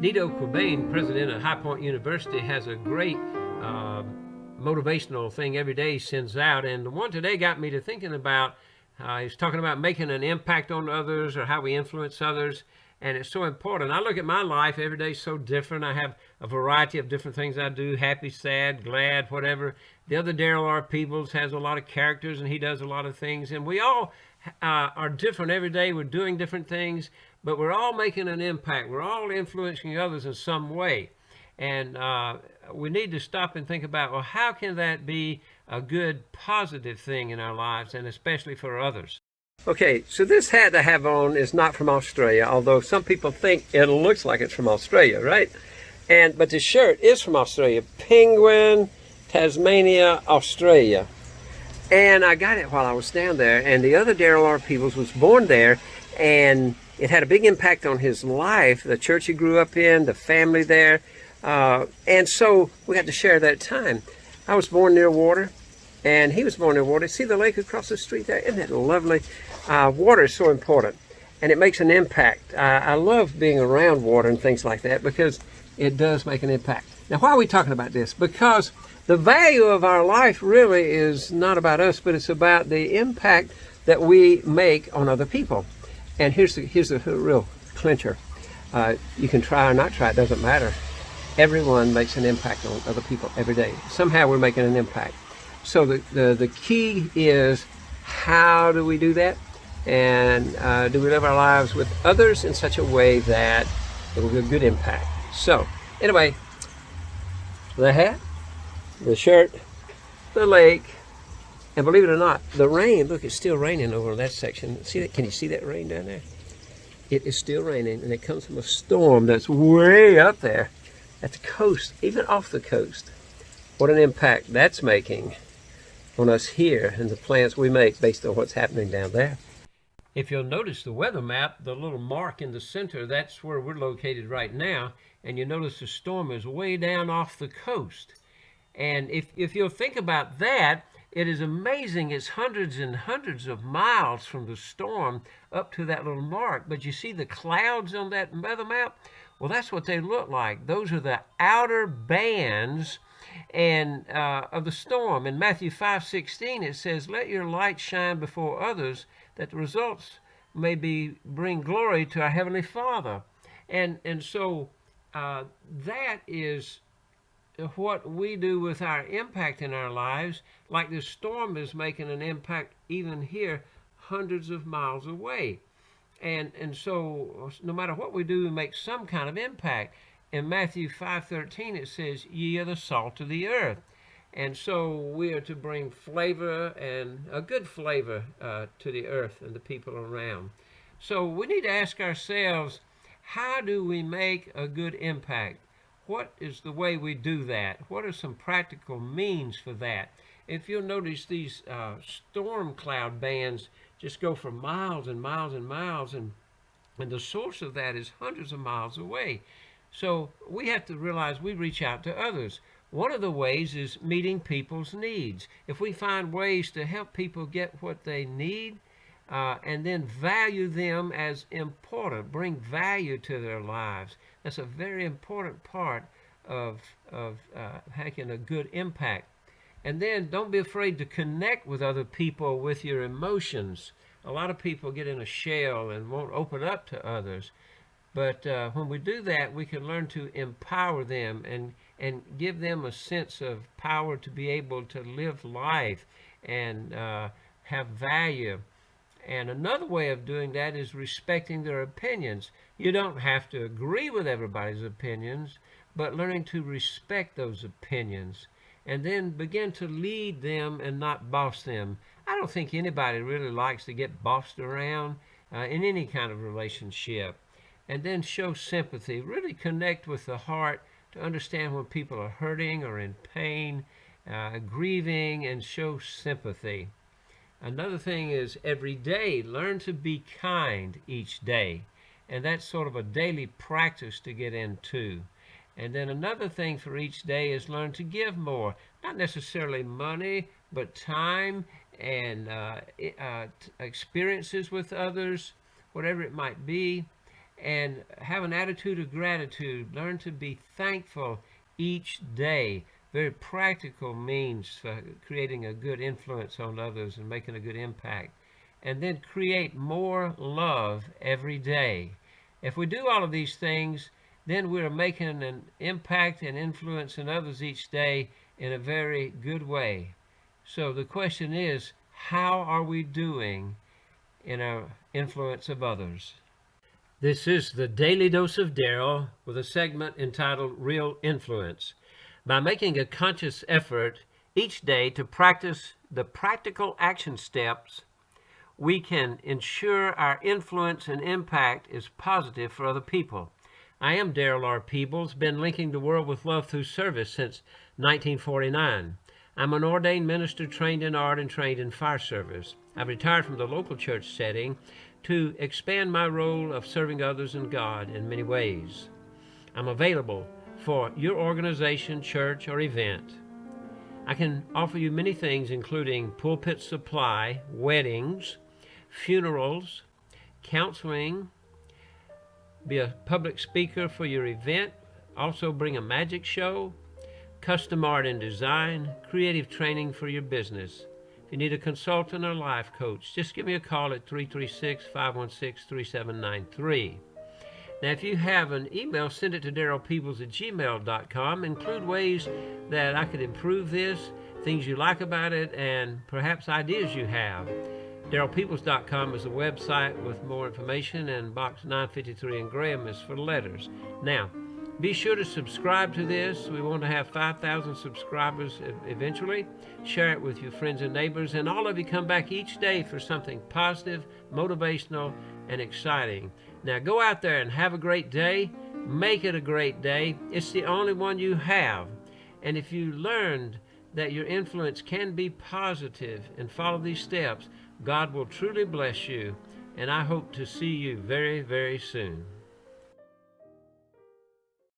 Nido Qubein, president of High Point University, has a great motivational thing every day he sends out. And the one today got me to thinking about, he's talking about making an impact on others or how we influence others. And it's so important. I look at my life, every day is so different. I have a variety of different things I do, happy, sad, glad, whatever. The other Daryl R. Peebles has a lot of characters, and he does a lot of things. And we all are different every day. We're doing different things, but we're all making an impact. We're all influencing others in some way. And we need to stop and think about, well, how can that be a good, positive thing in our lives, and especially for others? Okay, so this hat I have on is not from Australia, although some people think it looks like it's from Australia, right? But the shirt is from Australia, Penguin, Tasmania, Australia. And I got it while I was down there, and the other Daryl R. Peebles was born there, and it had a big impact on his life, the church he grew up in, the family there, and so we had to share that time. I was born near water, and he was born near water. See the lake across the street there? Isn't that lovely? Water is so important, and it makes an impact. I love being around water and things like that because it does make an impact. Now, why are we talking about this? Because the value of our life really is not about us, but it's about the impact that we make on other people. And here's the real clincher. You can try or not try, it doesn't matter. Everyone makes an impact on other people every day. Somehow we're making an impact. So the key is, how do we do that? And do we live our lives with others in such a way that it will be a good impact? So anyway, the hat, the shirt, the lake, and believe it or not, the rain. Look, it's still raining over in that section. See that? Can you see that rain down there? It is still raining, and it comes from a storm that's way up there at the coast, even off the coast. What an impact that's making on us here and the plans we make based on what's happening down there. If you'll notice the weather map, the little mark in the center, that's where we're located right now. And you notice the storm is way down off the coast. And if you'll think about that, it is amazing. It's hundreds and hundreds of miles from the storm up to that little mark. But you see the clouds on that weather map? Well, that's what they look like. Those are the outer bands and of the storm. In Matthew 5:16, it says, "Let your light shine before others, that the results may bring glory to our Heavenly Father." And so that is what we do with our impact in our lives. Like this storm is making an impact even here, hundreds of miles away. And so no matter what we do, we make some kind of impact. In Matthew 5:13, it says, "Ye are the salt of the earth." And so we are to bring flavor, and a good flavor, to the earth and the people around. So we need to ask ourselves, how do we make a good impact? What is the way we do that? What are some practical means for that? If you'll notice, these storm cloud bands just go for miles and miles and miles, and the source of that is hundreds of miles away. So we have to realize we reach out to others. One of the ways is meeting people's needs. If we find ways to help people get what they need, and then value them as important, bring value to their lives, that's a very important part of having a good impact. And then don't be afraid to connect with other people with your emotions. A lot of people get in a shell and won't open up to others. But when we do that, we can learn to empower them and give them a sense of power to be able to live life and have value. And another way of doing that is respecting their opinions. You don't have to agree with everybody's opinions, but learning to respect those opinions. And then begin to lead them and not boss them. I don't think anybody really likes to get bossed around in any kind of relationship. And then show sympathy. Really connect with the heart to understand when people are hurting or in pain, grieving, and show sympathy. Another thing is, every day, learn to be kind each day. And that's sort of a daily practice to get into. And then another thing for each day is learn to give more. Not necessarily money, but time and experiences with others, whatever it might be. and have an attitude of gratitude. Learn to be thankful each day. Very practical means for creating a good influence on others and making a good impact. And then create more love every day. If we do all of these things, then we're making an impact and influence in others each day in a very good way. So the question is, how are we doing in our influence of others? This is the Daily Dose of Daryl with a segment entitled Real Influence. By making a conscious effort each day to practice the practical action steps, we can ensure our influence and impact is positive for other people. I am Daryl R. Peebles, been linking the world with love through service since 1949. I'm an ordained minister trained in art and trained in fire service. I've retired from the local church setting to expand my role of serving others and God in many ways. I'm available for your organization, church, or event. I can offer you many things, including pulpit supply, weddings, funerals, counseling, be a public speaker for your event, also bring a magic show, custom art and design, creative training for your business. If you need a consultant or life coach, just give me a call at 336-516-3793. Now, if you have an email, send it to darylpeebles@gmail.com. Include ways that I could improve this, things you like about it, and perhaps ideas you have. darylpeebles.com is a website with more information, and box 953 in Graham is for letters. Now, be sure to subscribe to this. We want to have 5,000 subscribers eventually. Share it with your friends and neighbors, and all of you come back each day for something positive, motivational, and exciting. Now go out there and have a great day. Make it a great day. It's the only one you have. And if you learned that your influence can be positive and follow these steps, God will truly bless you. And I hope to see you very, very soon.